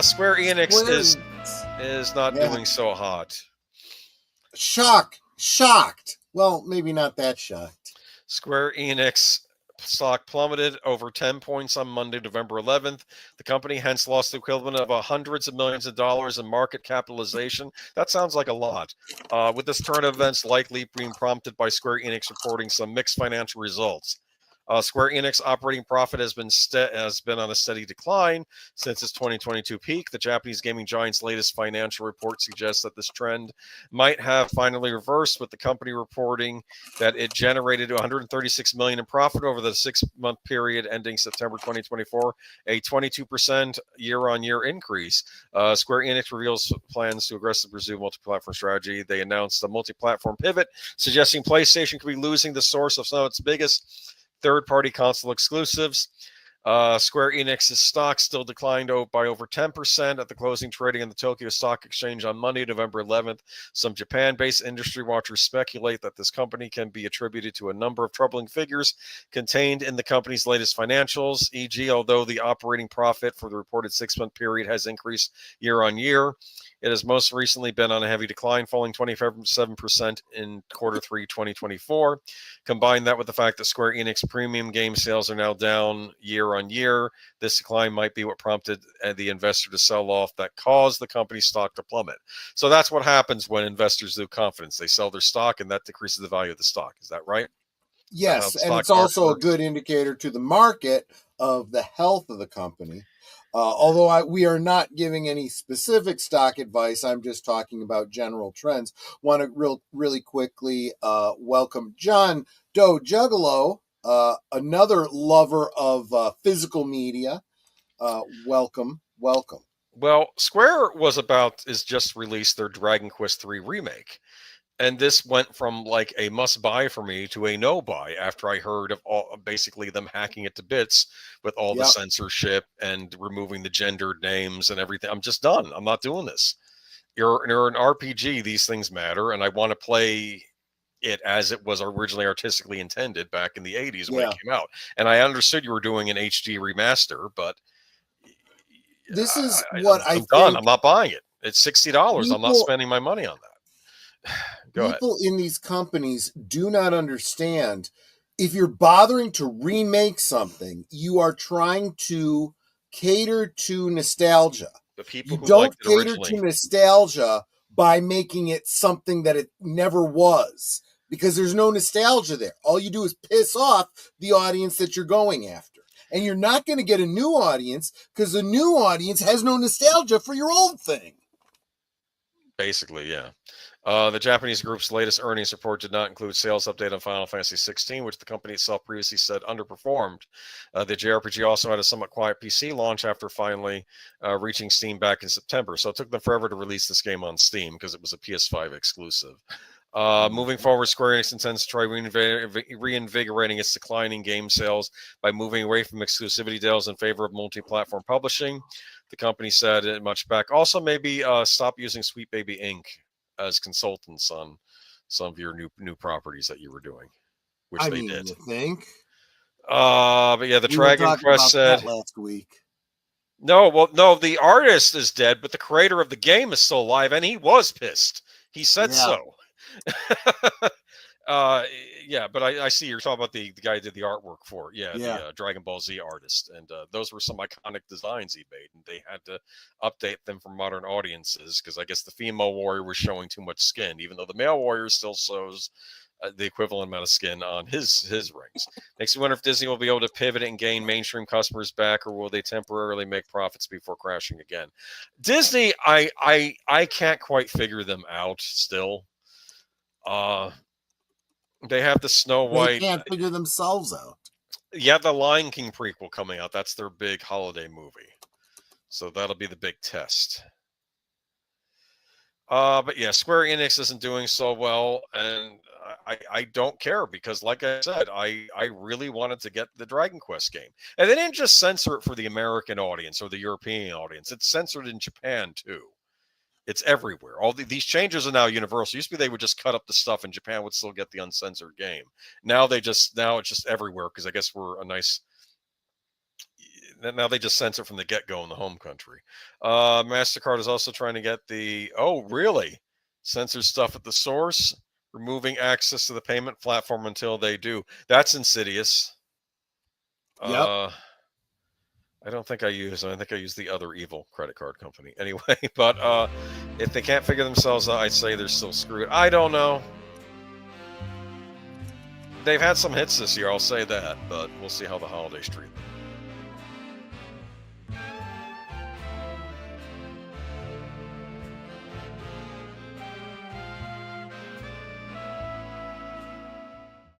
Square Enix Square is not doing so hot. Shocked. Well, maybe not that shocked. Square Enix stock plummeted over 10 points on Monday, November 11th. The company hence lost the equivalent of hundreds of millions of dollars in market capitalization. That sounds like a lot. With this turn of events likely being prompted by Square Enix reporting some mixed financial results. Square Enix operating profit has been on a steady decline since its 2022 peak. The Japanese gaming giant's latest financial report suggests that this trend might have finally reversed, with the company reporting that it generated 136 million in profit over the 6-month period ending September 2024, a 22% year-on-year increase. Square Enix reveals plans to aggressively pursue multi-platform strategy. They announced a multi-platform pivot, suggesting PlayStation could be losing the source of some of its biggest third-party console exclusives. Square Enix's stock still declined by over 10% at the closing trading in the Tokyo Stock Exchange on Monday, November 11th. Some Japan-based industry watchers speculate that this company can be attributed to a number of troubling figures contained in the company's latest financials, e.g., although the operating profit for the reported 6-month period has increased year on year, it has most recently been on a heavy decline, falling 27% in Q3 2024. Combine that with the fact that Square Enix premium game sales are now down year on year, this decline might be what prompted the investor to sell off that caused the company's stock to plummet. So that's what happens when investors lose confidence. They sell their stock, and that decreases the value of the stock. Is that right? Yes, and it's also a good indicator to the market of the health of the company. Although we are not giving any specific stock advice, I'm just talking about general trends. Want to really quickly welcome John Doe Juggalo, another lover of physical media. Welcome. Well, Square is just released their Dragon Quest III remake. And this went from like a must buy for me to a no buy after I heard of basically them hacking it to bits with all the censorship and removing the gendered names and everything. I'm just done. I'm not doing this. You're an RPG. These things matter. And I want to play it as it was originally artistically intended back in the 80s when it came out. And I understood you were doing an HD remaster, but this is I'm done. I'm not buying it. It's $60. I'm not spending my money on that. People in these companies do not understand. If you're bothering to remake something, you are trying to cater to nostalgia. The people you don't cater to nostalgia by making it something that it never was, because there's no nostalgia there. All you do is piss off the audience that you're going after. And you're not going to get a new audience because the new audience has no nostalgia for your old thing. Basically, yeah. The Japanese group's latest earnings report did not include sales update on Final Fantasy XVI, which the company itself previously said underperformed. The JRPG also had a somewhat quiet PC launch after finally reaching Steam back in September. So it took them forever to release this game on Steam because it was a PS5 exclusive. Moving forward, Square Enix intends to try reinvigorating its declining game sales by moving away from exclusivity deals in favor of multi-platform publishing. The company said it much back. Also, maybe stop using Sweet Baby Inc. as consultants on some of your new properties that you were doing, which they did. You think? But yeah, the Dragon Quest said last week. No, the artist is dead, but the creator of the game is still alive, and he was pissed. He said so. Yeah, but I see you're talking about the guy who did the artwork for it. The Dragon Ball Z artist, and those were some iconic designs he made, and they had to update them for modern audiences because I guess the female warrior was showing too much skin, even though the male warrior still shows the equivalent amount of skin on his rings. Makes me wonder if Disney will be able to pivot and gain mainstream customers back, or will they temporarily make profits before crashing again? Disney, I can't quite figure them out still. They have the Snow White. They can't figure themselves out. Yeah, the Lion King prequel coming out. That's their big holiday movie. So that'll be the big test. But yeah, Square Enix isn't doing so well, and I don't care because, like I said, I really wanted to get the Dragon Quest game. And they didn't just censor it for the American audience or the European audience. It's censored in Japan, too. It's everywhere. All these changes are now universal. Used to be they would just cut up the stuff and Japan would still get the uncensored game. Now it's just everywhere because I guess we're a nice. now they just censor from the get-go in the home country. MasterCard is also trying to get the, oh, really? Censor stuff at the source, removing access to the payment platform until they do. That's insidious. Yep. I don't think I use the other evil credit card company anyway. But if they can't figure themselves out, I'd say they're still screwed. I don't know. They've had some hits this year, I'll say that, but we'll see how the holidays treat them.